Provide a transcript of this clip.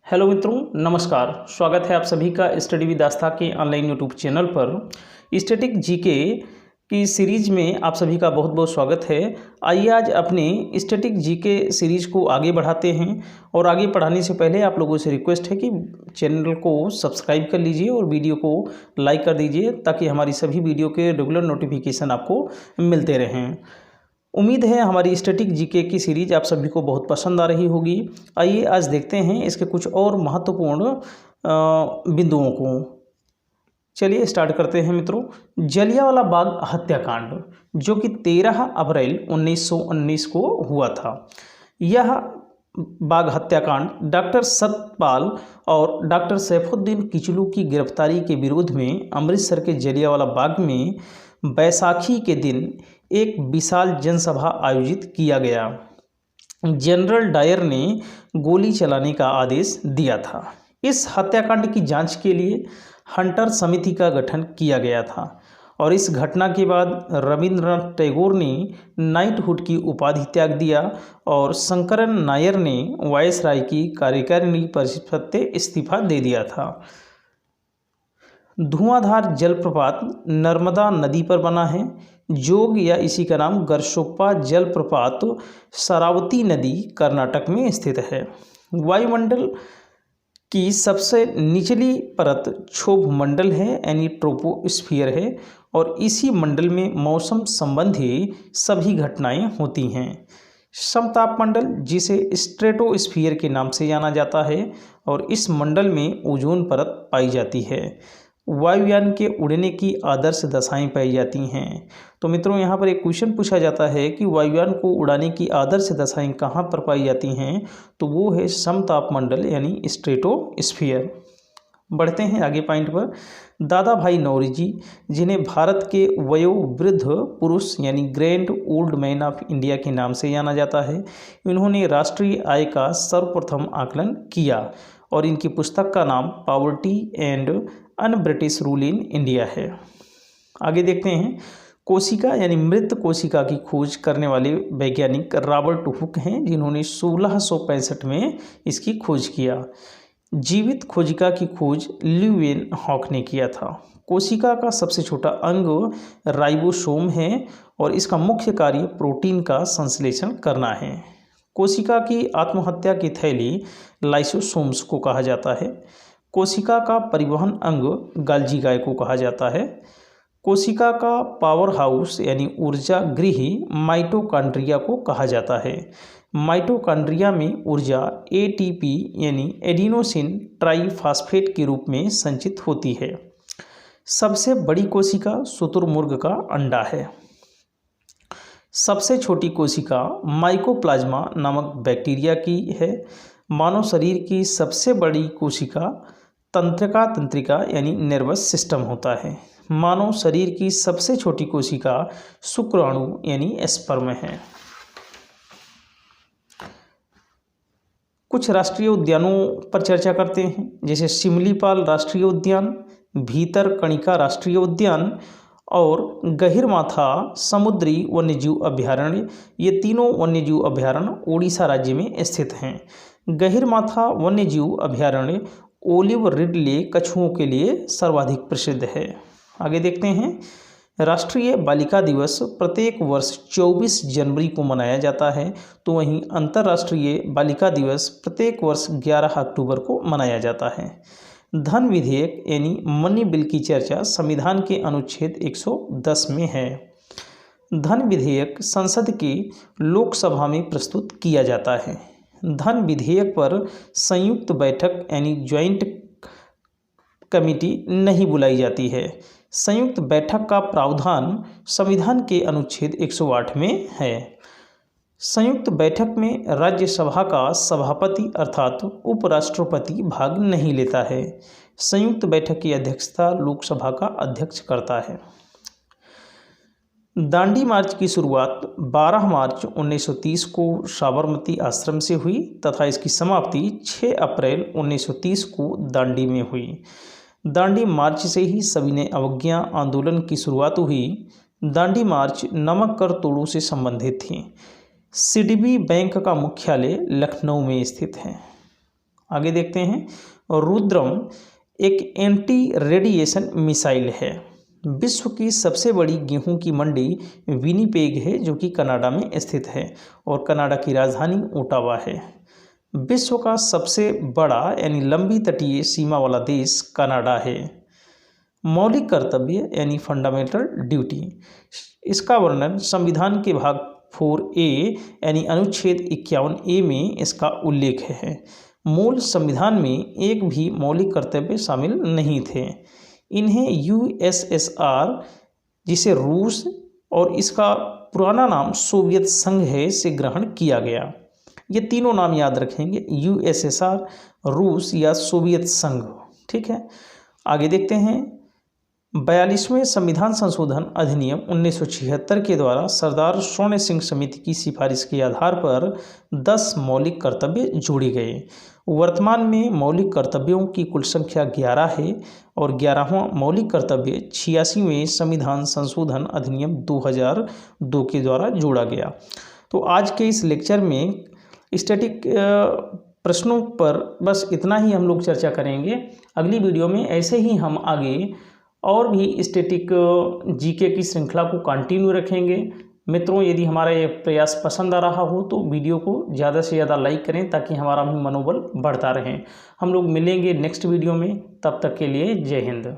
Hello मित्रों, नमस्कार। स्वागत है आप सभी का स्टडी विद आस्था के ऑनलाइन यूट्यूब चैनल पर। स्टैटिक जीके की सीरीज में आप सभी का बहुत बहुत स्वागत है। आइए आज अपने स्टैटिक जीके सीरीज को आगे बढ़ाते हैं और आगे बढ़ाने से पहले आप लोगों से रिक्वेस्ट है कि चैनल को सब्सक्राइब कर लीजिए और वीडियो को लाइक कर दीजिए ताकि हमारी सभी वीडियो के रेगुलर नोटिफिकेशन आपको मिलते रहें। उम्मीद है हमारी स्टैटिक जीके की सीरीज आप सभी को बहुत पसंद आ रही होगी। आइए आज देखते हैं इसके कुछ और महत्वपूर्ण बिंदुओं को। चलिए स्टार्ट करते हैं मित्रों। जलियांवाला बाग हत्याकांड जो कि 13 अप्रैल 1919 को हुआ था। यह बाग हत्याकांड डॉक्टर सतपाल और डॉक्टर सैफुद्दीन किचलू की गिरफ्तारी के विरोध में अमृतसर के जलियांवाला बाग में बैसाखी के दिन एक विशाल जनसभा आयोजित किया गया। जनरल डायर ने गोली चलाने का आदेश दिया था। इस हत्याकांड की जांच के लिए हंटर समिति का गठन किया गया था और इस घटना के बाद रविंद्रनाथ टैगोर ने नाइटहुड की उपाधि त्याग दिया और शंकरन नायर ने वायसराय की कार्यकारिणी परिषद से इस्तीफा दे दिया था। धुआंधार जलप्रपात नर्मदा नदी पर बना है। जोग या इसी का नाम गरसोप्पा जलप्रपात शरावती नदी कर्नाटक में स्थित है। वायुमंडल की सबसे निचली परत क्षोभ मंडल है यानी ट्रोपोस्फियर है और इसी मंडल में मौसम संबंधी सभी घटनाएं होती हैं। समताप मंडल जिसे स्ट्रेटोस्फियर के नाम से जाना जाता है और इस मंडल में ओजोन परत पाई जाती है। वायुयान के उड़ने की आदर्श दशाएं पाई जाती हैं। तो मित्रों यहाँ पर एक क्वेश्चन पूछा जाता है कि वायुयान को उड़ाने की आदर्श दशाएं कहाँ पर पाई जाती हैं, तो वो है समताप मंडल यानी स्ट्रेटोस्फियर। बढ़ते हैं आगे पॉइंट पर। दादा भाई नौरोजी जिन्हें भारत के वयोवृद्ध पुरुष यानी grand old man of India के नाम से जाना जाता है, इन्होंने राष्ट्रीय आय का सर्वप्रथम आकलन किया और इनकी पुस्तक का नाम poverty and un British rule in India है। आगे देखते हैं। कोशिका यानी मृत कोशिका की खोज करने वाले वैज्ञानिक रॉबर्ट हुक हैं जिन्होंने 1665 में इसकी खोज किया। जीवित कोशिका की खोज ल्यूवेन हॉक ने किया था। कोशिका का सबसे छोटा अंग राइबोसोम है और इसका मुख्य कार्य प्रोटीन का संश्लेषण करना है। कोशिका की आत्महत्या की थैली लाइसोसोम्स को कहा जाता है। कोशिका का परिवहन अंग गाल्जी गाय को कहा जाता है। कोशिका का पावर हाउस यानी ऊर्जा गृही माइटोकॉन्ड्रिया को कहा जाता है। माइटोकॉन्ड्रिया में ऊर्जा एटीपी यानी एडिनोसिन ट्राइफॉस्फेट के रूप में संचित होती है। सबसे बड़ी कोशिका शुतुरमुर्ग का अंडा है। सबसे छोटी कोशिका माइकोप्लाज्मा नामक बैक्टीरिया की है। मानव शरीर की सबसे बड़ी कोशिका तंत्रिका यानी नर्वस सिस्टम होता है। मानव शरीर की सबसे छोटी कोशिका शुक्राणु यानी स्पर्म है। कुछ राष्ट्रीय उद्यानों पर चर्चा करते हैं, जैसे शिमलीपाल राष्ट्रीय उद्यान, भीतरकणिका राष्ट्रीय उद्यान और गहिरमाथा समुद्री वन्यजीव अभ्यारण्य। ये तीनों वन्यजीव अभ्यारण्य ओडिशा राज्य में स्थित हैं। गहिरमाथा वन्यजीव अभ्यारण्य ओलिव रिडले कछुओं के लिए सर्वाधिक प्रसिद्ध है। आगे देखते हैं। राष्ट्रीय बालिका दिवस प्रत्येक वर्ष 24 जनवरी को मनाया जाता है, तो वहीं अंतर्राष्ट्रीय बालिका दिवस प्रत्येक वर्ष 11 अक्टूबर को मनाया जाता है। धन विधेयक यानी मनी बिल की चर्चा संविधान के अनुच्छेद 110 में है। धन विधेयक संसद की लोकसभा में प्रस्तुत किया जाता है। धन विधेयक पर संयुक्त बैठक यानी ज्वाइंट कमेटी नहीं बुलाई जाती है। संयुक्त बैठक का प्रावधान संविधान के अनुच्छेद 108 में है। संयुक्त बैठक में राज्यसभा का सभापति अर्थात उपराष्ट्रपति भाग नहीं लेता है। संयुक्त बैठक की अध्यक्षता लोकसभा का अध्यक्ष करता है। दांडी मार्च की शुरुआत 12 मार्च 1930 को साबरमती आश्रम से हुई तथा इसकी समाप्ति 6 अप्रैल 1930 को दांडी में हुई। दांडी मार्च से ही सविनय अवज्ञा आंदोलन की शुरुआत हुई। दांडी मार्च नमक कर तोड़ों से संबंधित थी। सिडबी बैंक का मुख्यालय लखनऊ में स्थित है। आगे देखते हैं, रुद्रम एक एंटी रेडिएशन मिसाइल है। विश्व की सबसे बड़ी गेहूं की मंडी विनिपेग है, जो कि कनाडा में स्थित है और कनाडा की राजधानी ओटावा है। विश्व का सबसे बड़ा यानी लंबी तटीय सीमा वाला देश कनाडा है। मौलिक कर्तव्य यानी फंडामेंटल ड्यूटी, इसका वर्णन संविधान के भाग 4A यानी अनुच्छेद 51A में इसका उल्लेख है। मूल संविधान में एक भी मौलिक कर्तव्य शामिल नहीं थे। इन्हें USSR, जिसे रूस और इसका पुराना नाम सोवियत संघ है, से ग्रहण किया गया। ये तीनों नाम याद रखेंगे, USSR, रूस या सोवियत संघ। ठीक है, आगे देखते हैं। 42वें संविधान संशोधन अधिनियम 1976 के द्वारा सरदार स्वर्ण सिंह समिति की सिफारिश के आधार पर 10 मौलिक कर्तव्य जोड़े गए। वर्तमान में मौलिक कर्तव्यों की कुल संख्या 11 है और 11वां मौलिक कर्तव्य 86वें संविधान संशोधन अधिनियम 2002 के द्वारा जोड़ा गया। तो आज के इस लेक्चर में स्टैटिक प्रश्नों पर बस इतना ही हम लोग चर्चा करेंगे। अगली वीडियो में ऐसे ही हम आगे और भी स्टैटिक जीके की श्रृंखला को कंटिन्यू रखेंगे। मित्रों, यदि हमारा ये प्रयास पसंद आ रहा हो तो वीडियो को ज़्यादा से ज़्यादा लाइक करें, ताकि हमारा भी मनोबल बढ़ता रहे। हम लोग मिलेंगे नेक्स्ट वीडियो में, तब तक के लिए जय हिंद।